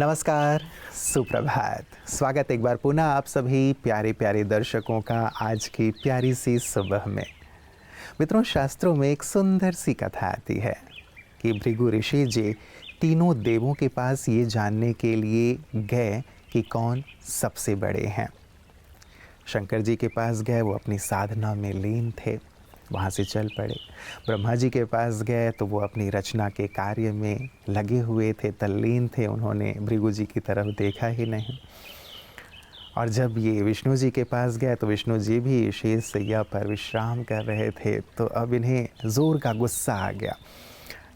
नमस्कार, सुप्रभात। स्वागत एक बार पुनः आप सभी प्यारे प्यारे दर्शकों का आज की प्यारी सी सुबह में। मित्रों, शास्त्रों में एक सुंदर सी कथा आती है कि भृगु ऋषि जी तीनों देवों के पास ये जानने के लिए गए कि कौन सबसे बड़े हैं। शंकर जी के पास गए, वो अपनी साधना में लीन थे, वहाँ से चल पड़े। ब्रह्मा जी के पास गए तो वो अपनी रचना के कार्य में लगे हुए थे, तल्लीन थे, उन्होंने भृगु जी की तरफ देखा ही नहीं। और जब ये विष्णु जी के पास गए तो विष्णु जी भी शेष सैया पर विश्राम कर रहे थे। तो अब इन्हें ज़ोर का गुस्सा आ गया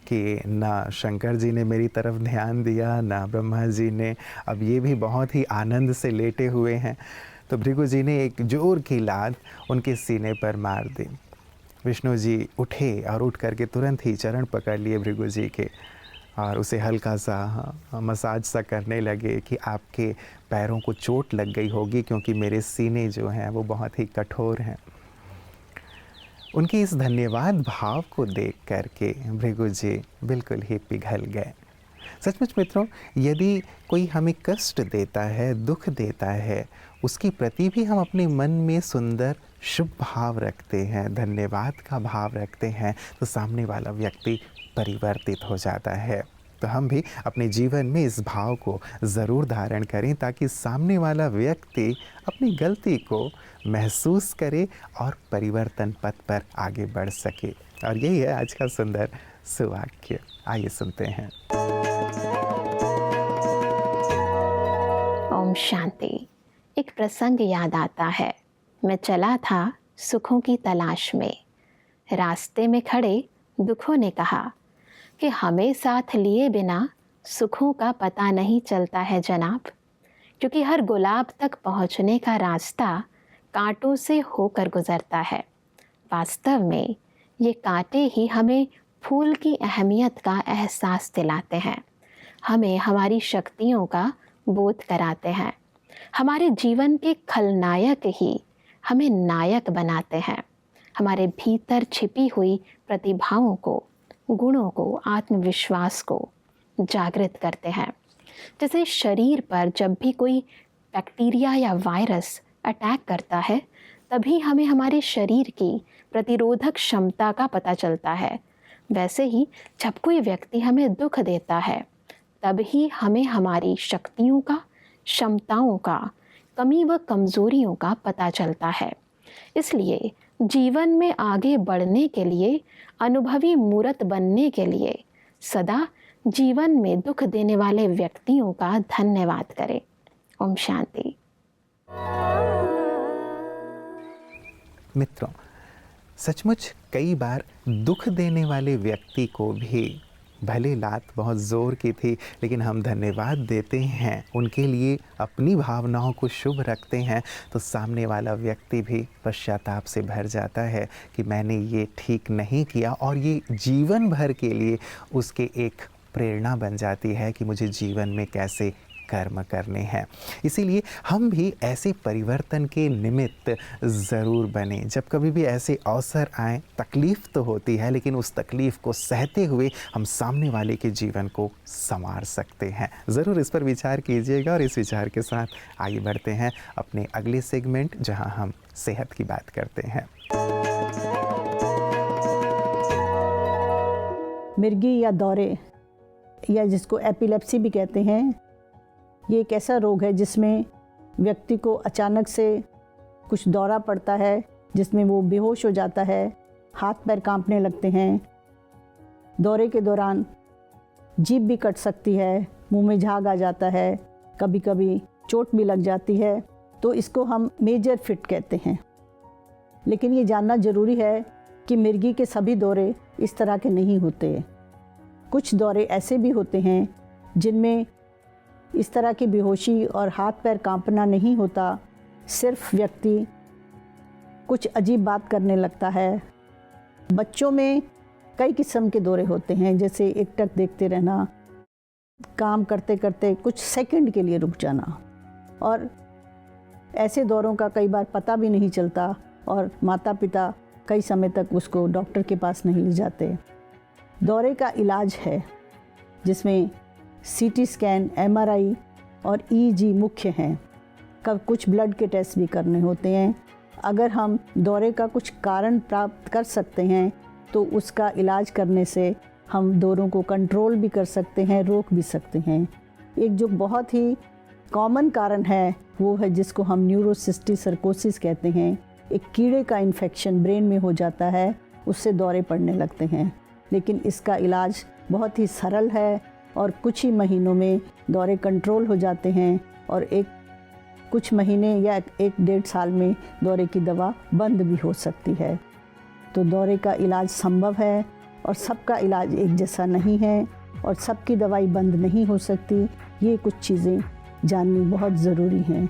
कि ना शंकर जी ने मेरी तरफ ध्यान दिया, ना ब्रह्मा जी ने, अब ये भी बहुत ही आनंद से लेटे हुए हैं। तो भृगु जी ने एक जोर की लात उनके सीने पर मार दी। विष्णु जी उठे और उठ करके तुरंत ही चरण पकड़ लिए भृगु जी के और उसे हल्का सा मसाज सा करने लगे कि आपके पैरों को चोट लग गई होगी, क्योंकि मेरे सीने जो हैं वो बहुत ही कठोर हैं। उनके इस धन्यवाद भाव को देख करके भृगु जी बिल्कुल ही पिघल गए। सचमुच मित्रों, यदि कोई हमें कष्ट देता है, दुख देता है, उसके प्रति भी हम अपने मन में सुंदर शुभ भाव रखते हैं, धन्यवाद का भाव रखते हैं, तो सामने वाला व्यक्ति परिवर्तित हो जाता है। तो हम भी अपने जीवन में इस भाव को ज़रूर धारण करें ताकि सामने वाला व्यक्ति अपनी गलती को महसूस करे और परिवर्तन पथ पर आगे बढ़ सके। और यही है आज का सुंदर सुवाक्य। आइए सुनते हैं। ओम शांति। एक प्रसंग याद आता है। मैं चला था सुखों की तलाश में। रास्ते में खड़े दुखों ने कहा कि हमें साथ लिए बिना सुखों का पता नहीं चलता है जनाब, क्योंकि हर गुलाब तक पहुंचने का रास्ता कांटों से होकर गुजरता है। वास्तव में ये कांटे ही हमें फूल की अहमियत का एहसास दिलाते हैं, हमें हमारी शक्तियों का बोध कराते हैं। हमारे जीवन के खलनायक ही हमें नायक बनाते हैं। हमारे भीतर छिपी हुई प्रतिभाओं को, गुणों को, आत्मविश्वास को जागृत करते हैं। जैसे शरीर पर जब भी कोई बैक्टीरिया या वायरस अटैक करता है, तभी हमें हमारे शरीर की प्रतिरोधक क्षमता का पता चलता है। वैसे ही जब कोई व्यक्ति हमें दुख देता है, तभी हमें हमारी शक्तियों का, क्षमताओं का, कमी व कमजोरियों का पता चलता है। इसलिए जीवन में आगे बढ़ने के लिए, अनुभवी मूर्त बनने के लिए सदा जीवन में दुख देने वाले व्यक्तियों का धन्यवाद करें। ओम शांति। मित्रों, सचमुच कई बार दुख देने वाले व्यक्ति को भी भले लात बहुत ज़ोर की थी, लेकिन हम धन्यवाद देते हैं, उनके लिए अपनी भावनाओं को शुभ रखते हैं, तो सामने वाला व्यक्ति भी पश्चाताप से भर जाता है कि मैंने ये ठीक नहीं किया, और ये जीवन भर के लिए उसके एक प्रेरणा बन जाती है कि मुझे जीवन में कैसे कर्म करने हैं। इसीलिए हम भी ऐसे परिवर्तन के निमित्त ज़रूर बने। जब कभी भी ऐसे अवसर आए, तकलीफ़ तो होती है, लेकिन उस तकलीफ़ को सहते हुए हम सामने वाले के जीवन को संवार सकते हैं। ज़रूर इस पर विचार कीजिएगा। और इस विचार के साथ आगे बढ़ते हैं अपने अगले सेगमेंट, जहां हम सेहत की बात करते हैं। मिर्गी या दौरे, या जिसको एपिलेप्सी भी कहते हैं, ये एक ऐसा रोग है जिसमें व्यक्ति को अचानक से कुछ दौरा पड़ता है, जिसमें वो बेहोश हो जाता है, हाथ पैर कांपने लगते हैं। दौरे के दौरान जीभ भी कट सकती है, मुंह में झाग आ जाता है, कभी कभी चोट भी लग जाती है। तो इसको हम मेजर फिट कहते हैं। लेकिन ये जानना ज़रूरी है कि मिर्गी के सभी दौरे इस तरह के नहीं होते। कुछ दौरे ऐसे भी होते हैं जिनमें इस तरह की बेहोशी और हाथ पैर कांपना नहीं होता, सिर्फ व्यक्ति कुछ अजीब बात करने लगता है। बच्चों में कई किस्म के दौरे होते हैं, जैसे एकटक देखते रहना, काम करते करते कुछ सेकंड के लिए रुक जाना, और ऐसे दौरों का कई बार पता भी नहीं चलता और माता पिता कई समय तक उसको डॉक्टर के पास नहीं ले जाते। दौरे का इलाज है जिसमें सीटी स्कैन, एमआरआई और ईजी मुख्य हैं। कब कुछ ब्लड के टेस्ट भी करने होते हैं। अगर हम दौरे का कुछ कारण प्राप्त कर सकते हैं तो उसका इलाज करने से हम दौरों को कंट्रोल भी कर सकते हैं, रोक भी सकते हैं। एक जो बहुत ही कॉमन कारण है वो है जिसको हम न्यूरोसिस्टिक सर्कोसिस कहते हैं। एक कीड़े का इन्फेक्शन ब्रेन में हो जाता है, उससे दौरे पड़ने लगते हैं। लेकिन इसका इलाज बहुत ही सरल है और कुछ ही महीनों में दौरे कंट्रोल हो जाते हैं और कुछ महीने या 1-1.5 साल में दौरे की दवा बंद भी हो सकती है। तो दौरे का इलाज संभव है और सबका इलाज एक जैसा नहीं है और सबकी दवाई बंद नहीं हो सकती। ये कुछ चीज़ें जाननी बहुत ज़रूरी हैं।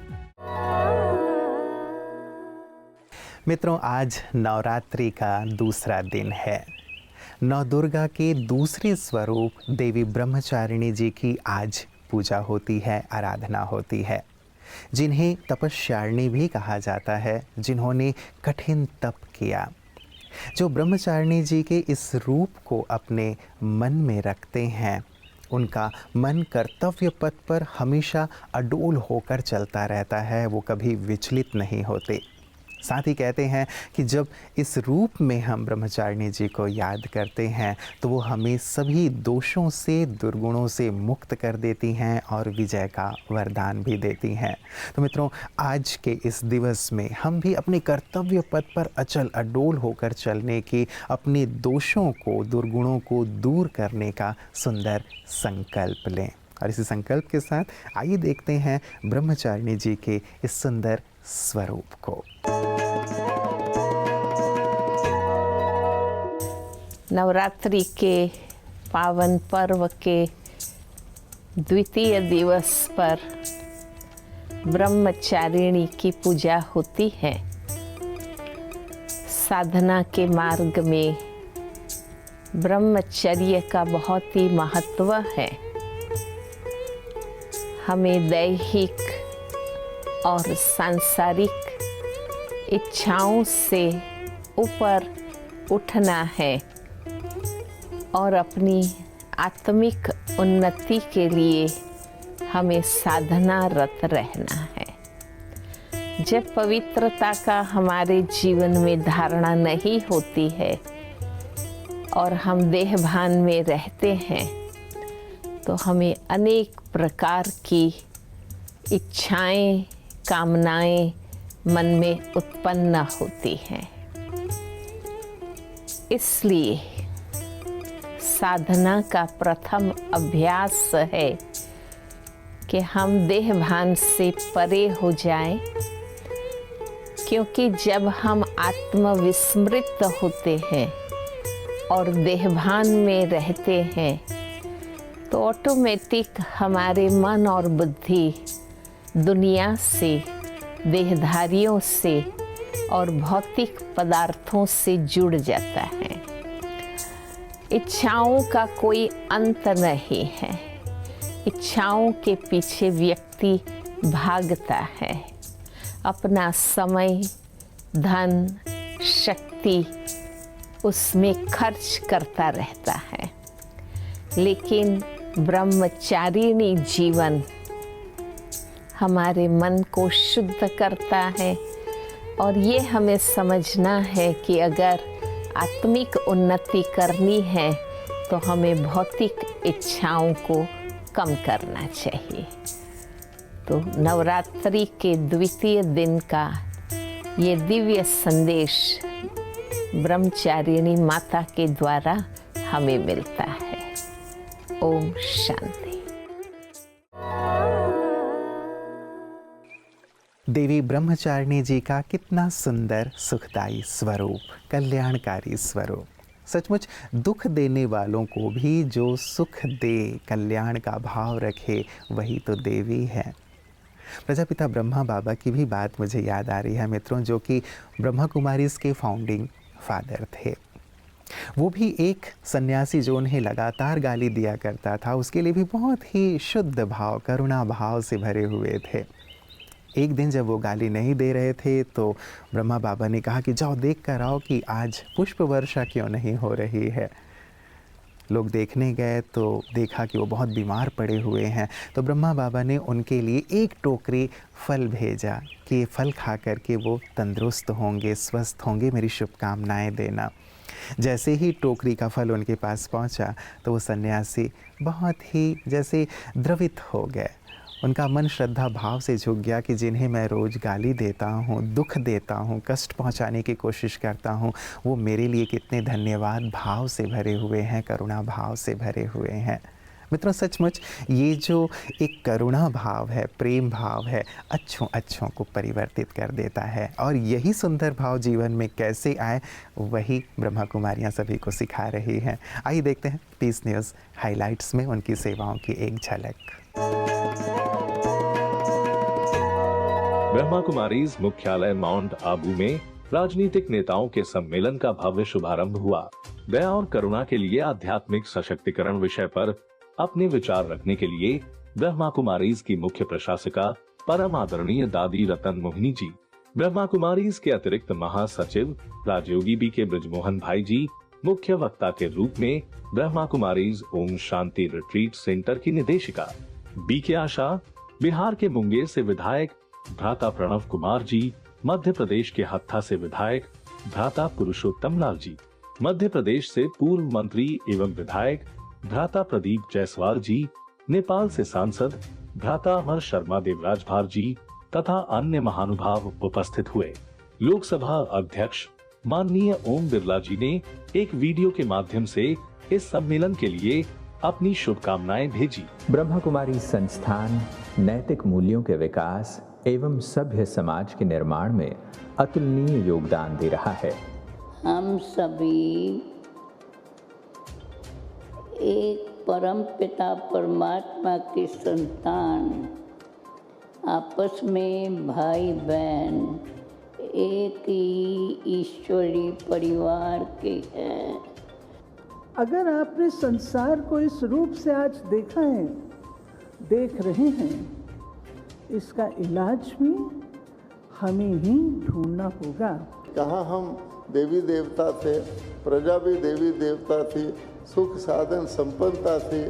मित्रों, आज नवरात्रि का दूसरा दिन है। नौ दुर्गा के दूसरे स्वरूप देवी ब्रह्मचारिणी जी की आज पूजा होती है, आराधना होती है, जिन्हें तपस्यारिणी भी कहा जाता है, जिन्होंने कठिन तप किया। जो ब्रह्मचारिणी जी के इस रूप को अपने मन में रखते हैं, उनका मन कर्तव्य पथ पर हमेशा अडोल होकर चलता रहता है, वो कभी विचलित नहीं होते। साथ ही कहते हैं कि जब इस रूप में हम ब्रह्मचारिणी जी को याद करते हैं तो वो हमें सभी दोषों से, दुर्गुणों से मुक्त कर देती हैं और विजय का वरदान भी देती हैं। तो मित्रों, आज के इस दिवस में हम भी अपने कर्तव्य पथ पर अचल अडोल होकर चलने की, अपने दोषों को, दुर्गुणों को दूर करने का सुंदर संकल्प लें। और इसी संकल्प के साथ आइए देखते हैं ब्रह्मचारिणी जी के इस सुंदर स्वरूप को। नवरात्रि के पावन पर्व के द्वितीय दिवस पर ब्रह्मचारिणी की पूजा होती है। साधना के मार्ग में ब्रह्मचर्य का बहुत ही महत्व है। हमें दैहिक और सांसारिक इच्छाओं से ऊपर उठना है और अपनी आत्मिक उन्नति के लिए हमें साधनारत रहना है। जब पवित्रता का हमारे जीवन में धारणा नहीं होती है और हम देहभान में रहते हैं तो हमें अनेक प्रकार की इच्छाएं, कामनाएं मन में उत्पन्न होती हैं। इसलिए साधना का प्रथम अभ्यास है कि हम देहभान से परे हो जाएं, क्योंकि जब हम आत्मविस्मृत होते हैं और देहभान में रहते हैं तो ऑटोमेटिक हमारे मन और बुद्धि दुनिया से, देहधारियों से और भौतिक पदार्थों से जुड़ जाता है। इच्छाओं का कोई अंत नहीं है। इच्छाओं के पीछे व्यक्ति भागता है, अपना समय, धन, शक्ति उसमें खर्च करता रहता है। लेकिन ब्रह्मचारिणी जीवन हमारे मन को शुद्ध करता है और ये हमें समझना है कि अगर आत्मिक उन्नति करनी है तो हमें भौतिक इच्छाओं को कम करना चाहिए। तो नवरात्रि के द्वितीय दिन का ये दिव्य संदेश ब्रह्मचारिणी माता के द्वारा हमें मिलता है। ओम शांति। देवी ब्रह्मचारिणी जी का कितना सुंदर, सुखदायी स्वरूप, कल्याणकारी स्वरूप। सचमुच दुख देने वालों को भी जो सुख दे, कल्याण का भाव रखे, वही तो देवी है। प्रजापिता ब्रह्मा बाबा की भी बात मुझे याद आ रही है मित्रों, जो कि ब्रह्मा कुमारीज़ के फाउंडिंग फादर थे। वो भी एक सन्यासी जो उन्हें लगातार गाली दिया करता था, उसके लिए भी बहुत ही शुद्ध भाव, करुणा भाव से भरे हुए थे। एक दिन जब वो गाली नहीं दे रहे थे तो ब्रह्मा बाबा ने कहा कि जाओ देख कर आओ कि आज पुष्प वर्षा क्यों नहीं हो रही है। लोग देखने गए तो देखा कि वो बहुत बीमार पड़े हुए हैं, तो ब्रह्मा बाबा ने उनके लिए एक टोकरी फल भेजा कि ये फल खा कर के वो तंदुरुस्त होंगे, स्वस्थ होंगे, मेरी शुभकामनाएं देना। जैसे ही टोकरी का फल उनके पास पहुंचा तो वो सन्यासी बहुत ही जैसे द्रवित हो गए। उनका मन श्रद्धा भाव से झुक गया कि जिन्हें मैं रोज़ गाली देता हूँ, दुख देता हूँ, कष्ट पहुँचाने की कोशिश करता हूँ, वो मेरे लिए कितने धन्यवाद भाव से भरे हुए हैं, करुणा भाव से भरे हुए हैं। मित्रों, सचमुच ये जो एक करुणा भाव है, प्रेम भाव है, अच्छों को परिवर्तित कर देता है। और यही सुंदर भाव जीवन में कैसे आए, वही ब्रह्मा कुमारियाँ सभी को सिखा रही हैं। आइए देखते हैं पीस न्यूज़ हाइलाइट्स में उनकी सेवाओं की एक झलक। ब्रह्मा कुमारीज मुख्यालय माउंट आबू में राजनीतिक नेताओं के सम्मेलन का भव्य शुभारंभ हुआ। दया और करुणा के लिए आध्यात्मिक सशक्तिकरण विषय पर अपने विचार रखने के लिए ब्रह्मा कुमारीज की मुख्य प्रशासिका परम आदरणीय दादी रतन मोहिनी जी, ब्रह्मा कुमारीज के अतिरिक्त महासचिव राजयोगी बी के ब्रजमोहन भाई जी मुख्य वक्ता के रूप में, ब्रह्मा कुमारीज ओम शांति रिट्रीट सेंटर की निदेशिका बी के आशा, बिहार के मुंगेर से विधायक भ्राता प्रणव कुमार जी, मध्य प्रदेश के हत्था से विधायक भ्राता पुरुषोत्तम लाल जी, मध्य प्रदेश से पूर्व मंत्री एवं विधायक भ्राता प्रदीप जायसवाल जी, नेपाल से सांसद भ्राता अमर शर्मा देवराज भार जी तथा अन्य महानुभाव उपस्थित हुए। लोकसभा अध्यक्ष माननीय ओम बिरला जी ने एक वीडियो के माध्यम से इस सम्मेलन के लिए अपनी शुभकामनाएं भेजी। ब्रह्मा कुमारी संस्थान नैतिक मूल्यों के विकास एवं सभ्य समाज के निर्माण में अतुलनीय योगदान दे रहा है। हम सभी एक परम पिता परमात्मा की संतान, आपस में भाई बहन, एक ही ईश्वरीय परिवार के हैं। अगर आपने संसार को इस रूप से आज देखा है, देख रहे हैं, इसका इलाज भी हमें ही ढूंढना होगा। कहाँ हम देवी देवता थे, प्रजा भी देवी देवता थी, सुख साधन संपन्नता थी,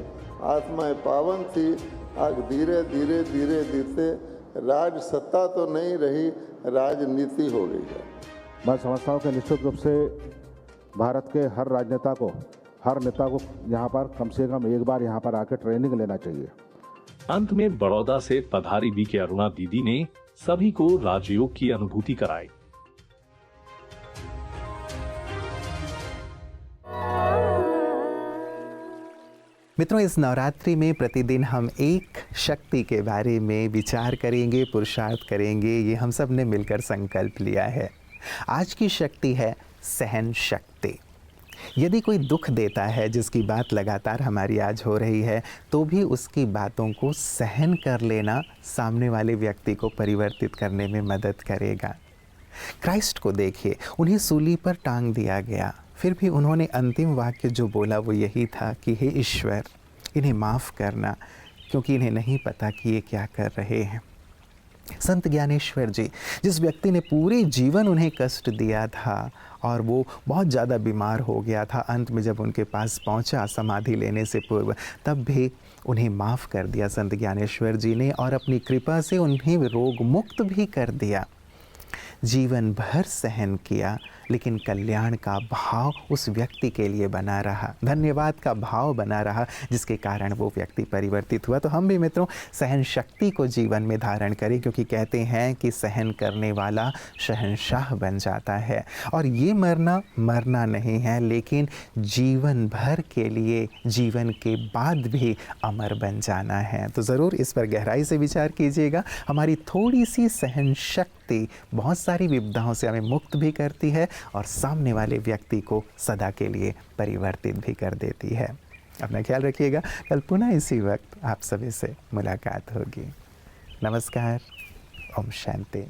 आत्माएं पावन थी। आज धीरे धीरे धीरे धीरे राज सत्ता तो नहीं रही, राजनीति हो गई है। मैं समझता हूँ कि निश्चित रूप से भारत के हर राजनेता को, हर नेता को यहाँ पर कम से कम एक बार यहाँ पर आकर ट्रेनिंग लेना चाहिए। अंत में बड़ौदा से पधारी बी के अरुणा दीदी ने सभी को राजयोग की अनुभूति कराई। मित्रों, इस नवरात्रि में प्रतिदिन हम एक शक्ति के बारे में विचार करेंगे, पुरुषार्थ करेंगे। ये हम सब ने मिलकर संकल्प लिया है। आज की शक्ति है सहन शक्ति। यदि कोई दुख देता है, जिसकी बात लगातार हमारी आज हो रही है, तो भी उसकी बातों को सहन कर लेना सामने वाले व्यक्ति को परिवर्तित करने में मदद करेगा। क्राइस्ट को देखिए, उन्हें सूली पर टांग दिया गया, फिर भी उन्होंने अंतिम वाक्य जो बोला वो यही था कि हे ईश्वर, इन्हें माफ़ करना, क्योंकि इन्हें नहीं पता कि ये क्या कर रहे हैं। संत ज्ञानेश्वर जी, जिस व्यक्ति ने पूरे जीवन उन्हें कष्ट दिया था और वो बहुत ज़्यादा बीमार हो गया था, अंत में जब उनके पास पहुंचा समाधि लेने से पूर्व, तब भी उन्हें माफ़ कर दिया संत ज्ञानेश्वर जी ने और अपनी कृपा से उन्हें रोग मुक्त भी कर दिया। जीवन भर सहन किया, लेकिन कल्याण का भाव उस व्यक्ति के लिए बना रहा, धन्यवाद का भाव बना रहा, जिसके कारण वो व्यक्ति परिवर्तित हुआ। तो हम भी मित्रों सहन शक्ति को जीवन में धारण करें, क्योंकि कहते हैं कि सहन करने वाला शहंशाह बन जाता है। और ये मरना नहीं है, लेकिन जीवन भर के लिए, जीवन के बाद भी अमर बन जाना है। तो ज़रूर इस पर गहराई से विचार कीजिएगा। हमारी थोड़ी सी सहन शक्ति बहुत सारी विपदाओं से हमें मुक्त भी करती है और सामने वाले व्यक्ति को सदा के लिए परिवर्तित भी कर देती है। अपना ख्याल रखिएगा। कल पुनः इसी वक्त आप सभी से मुलाकात होगी। नमस्कार। ओम शांति।